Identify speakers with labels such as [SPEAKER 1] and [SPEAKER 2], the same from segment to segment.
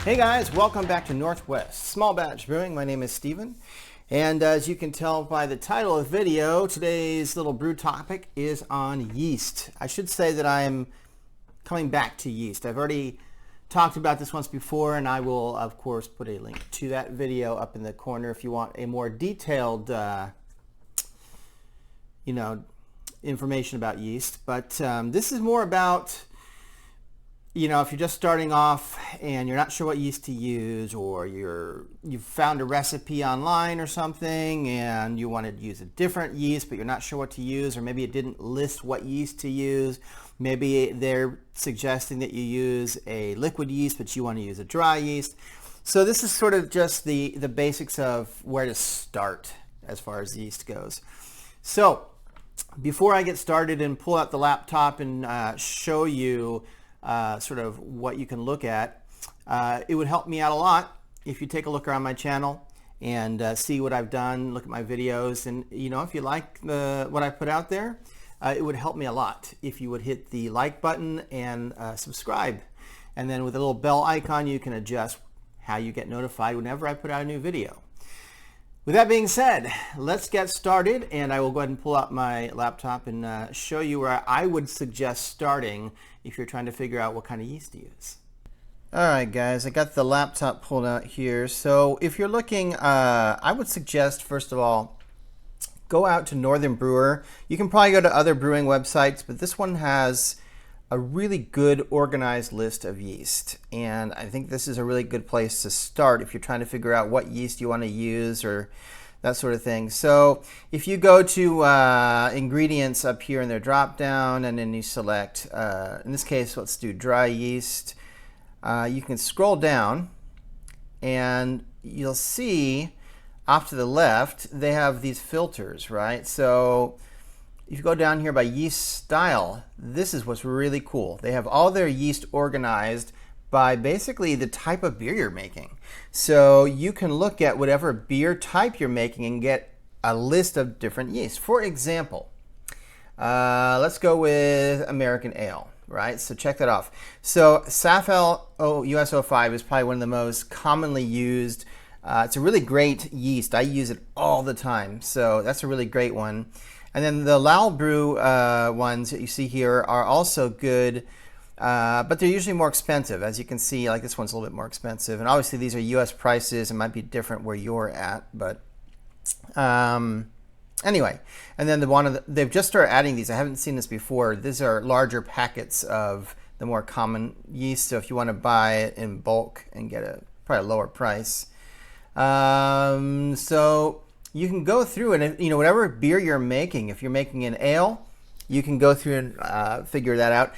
[SPEAKER 1] Hey guys, welcome back to Northwest Small Batch Brewing. My name is Steven, and as you can tell by the title of the video, today's little brew topic is on yeast. I should say that I'm coming back to yeast. I've already talked about this once before, and I will of course put a link to that video up in the corner if you want a more detailed information about yeast. But this is more about, if you're just starting off and you're not sure what yeast to use, or you've found a recipe online or something and you wanted to use a different yeast but you're not sure what to use, or maybe it didn't list what yeast to use. Maybe they're suggesting that you use a liquid yeast but you want to use a dry yeast. So this is sort of just the basics of where to start as far as yeast goes. So before I get started and pull out the laptop and show you sort of what you can look at, it would help me out a lot if you take a look around my channel and see what I've done, look at my videos, and if you like what I put out there, it would help me a lot if you would hit the like button and subscribe. And then with a little bell icon, you can adjust how you get notified whenever I put out a new video. With that being said, let's get started, and I will go ahead and pull out my laptop and show you where I would suggest starting if you're trying to figure out what kind of yeast to use. Alright guys, I got the laptop pulled out here. So if you're looking, I would suggest first of all, go out to Northern Brewer. You can probably go to other brewing websites, but this one has a really good organized list of yeast, and I think this is a really good place to start if you're trying to figure out what yeast you want to use or that sort of thing. So if you go to ingredients up here in their drop down, and then you select, in this case let's do dry yeast, you can scroll down and you'll see off to the left they have these filters, right? So if you go down here by yeast style, this is what's really cool. They have all their yeast organized by basically the type of beer you're making. So you can look at whatever beer type you're making and get a list of different yeasts. For example, let's go with American Ale, right? So check that off. So SAFL US 05 is probably one of the most commonly used. It's a really great yeast. I use it all the time. So that's a really great one. And then the Lalbrew ones that you see here are also good, but they're usually more expensive. As you can see, like this one's a little bit more expensive. And obviously these are US prices. It might be different where you're at, but anyway. And then they've just started adding these. I haven't seen this before. These are larger packets of the more common yeast. So if you want to buy it in bulk and get probably a lower price. So you can go through and, whatever beer you're making, if you're making an ale, you can go through and figure that out.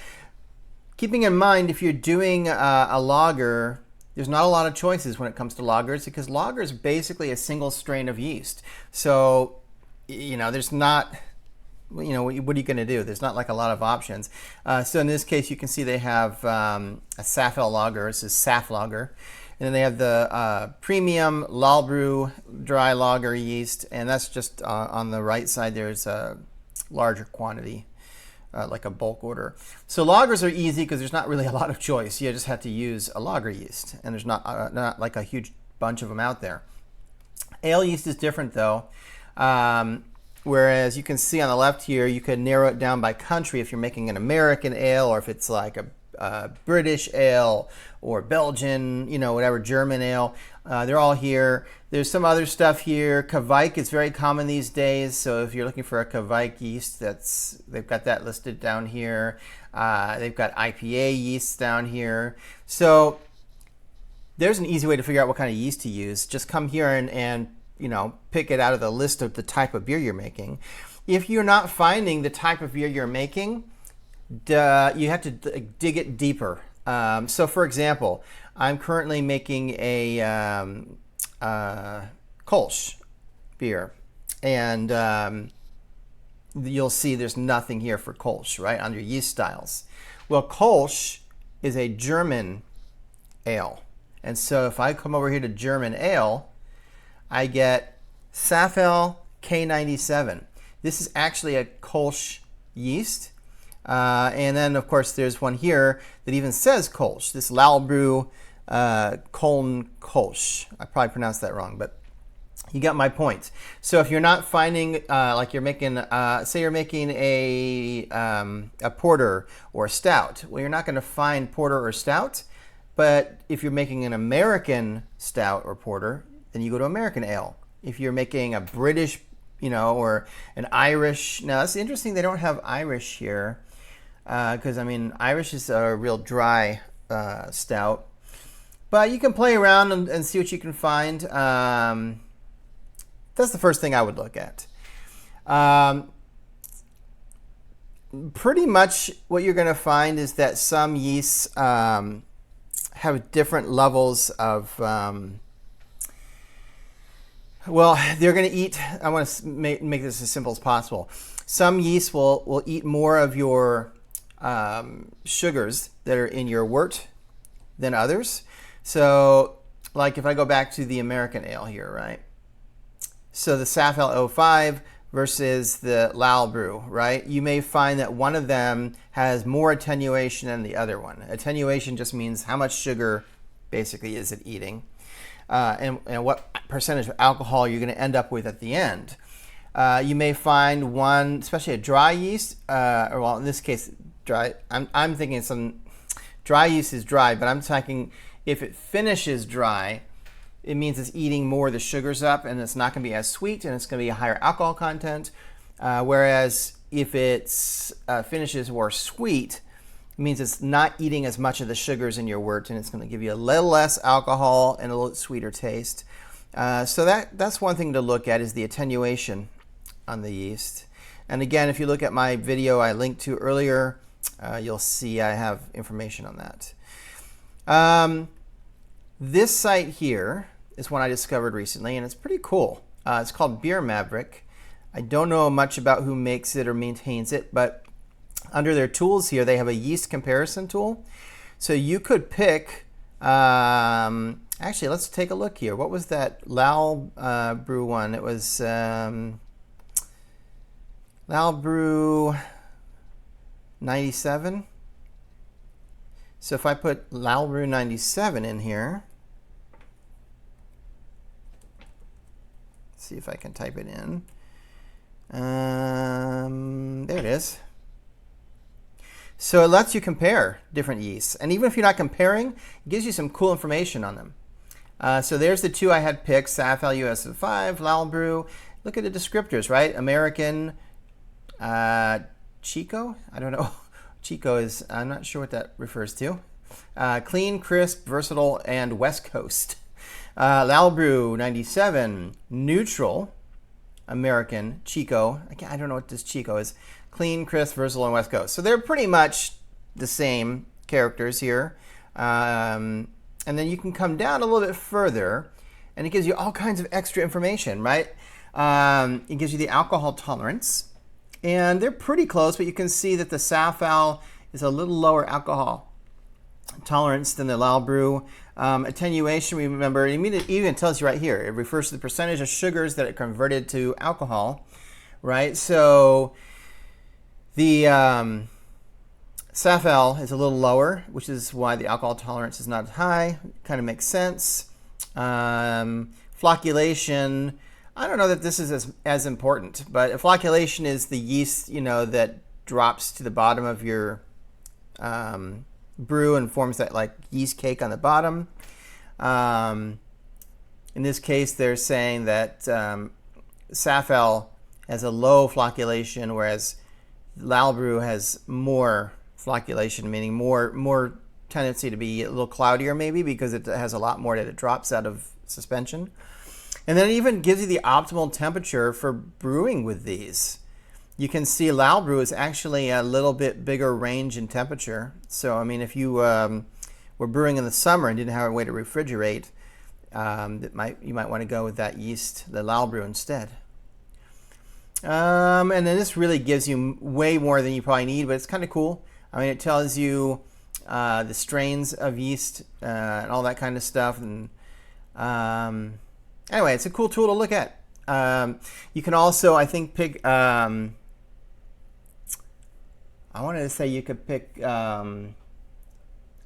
[SPEAKER 1] Keeping in mind, if you're doing a lager, there's not a lot of choices when it comes to lagers, because lager is basically a single strain of yeast. So, there's not, what are you going to do? There's not like a lot of options. So in this case, you can see they have a SAFL lager. This is SAF lager. And then they have the premium Lalbrew dry lager yeast, and that's just on the right side. There's a larger quantity, like a bulk order. So lagers are easy because there's not really a lot of choice. You just have to use a lager yeast, and there's not like a huge bunch of them out there. Ale yeast is different though. Whereas you can see on the left here, you can narrow it down by country if you're making an American ale, or if it's like a British ale or Belgian, whatever, German ale. They're all here. There's some other stuff here. Kveik is very common these days. So if you're looking for a Kveik yeast, they've got that listed down here. They've got IPA yeasts down here. So there's an easy way to figure out what kind of yeast to use. Just come here and pick it out of the list of the type of beer you're making. If you're not finding the type of beer you're making, you have to dig it deeper. So for example, I'm currently making a Kolsch beer, and you'll see there's nothing here for Kolsch, right, under yeast styles. Well, Kolsch is a German ale, and so if I come over here to German ale, I get SAFL K97. This is actually a Kolsch yeast. And then, of course, there's one here that even says Kolsch, this Lalbrew Kolsch. I probably pronounced that wrong, but you got my point. So if you're not finding, like you're making, say you're making a porter or a stout, well, you're not going to find porter or stout. But if you're making an American stout or porter, then you go to American ale. If you're making a British, or an Irish, now that's interesting. They don't have Irish here because I mean Irish is a real dry stout. But you can play around and see what you can find. That's the first thing I would look at. Pretty much what you're going to find is that some yeasts have different levels of, well, they're going to eat, I want to make this as simple as possible. Some yeasts will eat more of your sugars that are in your wort than others. So, like if I go back to the American ale here, right? So the Safal 05 versus the Lal Brew, right? You may find that one of them has more attenuation than the other one. Attenuation just means how much sugar basically is it eating and what percentage of alcohol you're going to end up with at the end. You may find one, especially a dry yeast, or well, in this case, dry. I'm thinking some dry yeast is dry, but I'm talking if it finishes dry, it means it's eating more of the sugars up and it's not going to be as sweet and it's going to be a higher alcohol content. Whereas if it's finishes more sweet, it means it's not eating as much of the sugars in your wort and it's going to give you a little less alcohol and a little sweeter taste. So that's one thing to look at is the attenuation on the yeast. And again, if you look at my video I linked to earlier, you'll see I have information on that. This site here is one I discovered recently, and it's pretty cool. It's called Beer Maverick. I don't know much about who makes it or maintains it, but under their tools here, they have a yeast comparison tool. So you could pick, actually, let's take a look here. What was that Lal Brew one? It was Lal Brew 97. So if I put Lal Brew 97 in here, see if I can type it in. There it is. So it lets you compare different yeasts. And even if you're not comparing, it gives you some cool information on them. So there's the two I had picked, Safal US5, Lal Brew. Look at the descriptors, right? American, Chico? I don't know. Chico is, I'm not sure what that refers to. Clean, crisp, versatile, and West Coast. Lal Brew 97, neutral, American, Chico. I don't know what this Chico is. Clean, crisp, versatile, and West Coast. So they're pretty much the same characters here. And then you can come down a little bit further, and it gives you all kinds of extra information, right? It gives you the alcohol tolerance. And they're pretty close, but you can see that the Safal is a little lower alcohol tolerance than the Lal Brew. Attenuation, remember, it even tells you right here. It refers to the percentage of sugars that are converted to alcohol, right? So the Safal is a little lower, which is why the alcohol tolerance is not as high. Kind of makes sense. Flocculation, I don't know that this is as important, but flocculation is the yeast, that drops to the bottom of your brew and forms that like yeast cake on the bottom. In this case, they're saying that Safal has a low flocculation, whereas Lal Brew has more flocculation, meaning more tendency to be a little cloudier maybe because it has a lot more that it drops out of suspension. And then it even gives you the optimal temperature for brewing with these. You can see Lal Brew is actually a little bit bigger range in temperature. So, I mean, if you were brewing in the summer and didn't have a way to refrigerate, you might want to go with that yeast, the Lal Brew, instead. And then this really gives you way more than you probably need, but it's kind of cool. I mean, it tells you the strains of yeast and all that kind of stuff. And anyway, it's a cool tool to look at. You can also, I think, pick... I wanted to say you could pick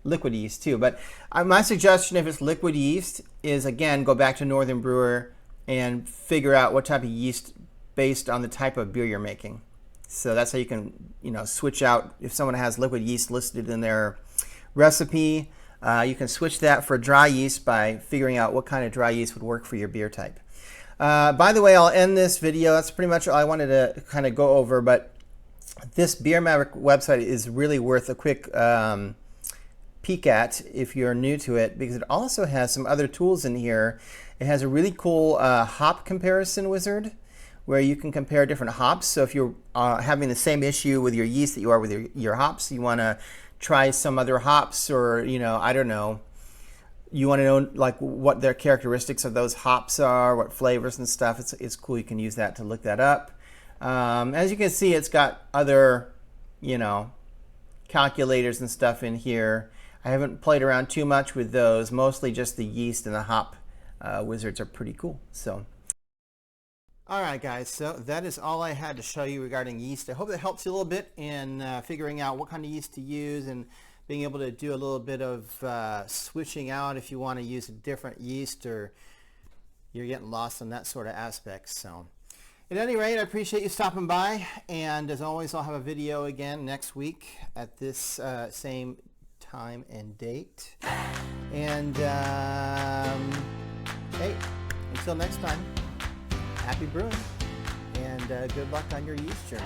[SPEAKER 1] liquid yeast too. But my suggestion, if it's liquid yeast, is again go back to Northern Brewer and figure out what type of yeast based on the type of beer you're making. So that's how you can, switch out if someone has liquid yeast listed in their recipe. You can switch that for dry yeast by figuring out what kind of dry yeast would work for your beer type. By the way, I'll end this video. That's pretty much all I wanted to kind of go over, but this Beer Maverick website is really worth a quick peek at if you're new to it, because it also has some other tools in here. It has a really cool hop comparison wizard where you can compare different hops. So if you're having the same issue with your yeast that you are with your hops, you want to try some other hops, or I don't know, you want to know like what their characteristics of those hops are, what flavors and stuff. It's cool. You can use that to look that up. As you can see, it's got other calculators and stuff in here. I haven't played around too much with those. Mostly just the yeast and the hop wizards are pretty cool. So all right, guys, so that is all I had to show you regarding yeast. I hope that helps you a little bit in figuring out what kind of yeast to use and being able to do a little bit of switching out if you want to use a different yeast or you're getting lost on that sort of aspect. So at any rate, I appreciate you stopping by, and as always, I'll have a video again next week at this same time and date. And hey, until next time, happy brewing, and good luck on your yeast journey.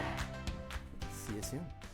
[SPEAKER 1] See you soon.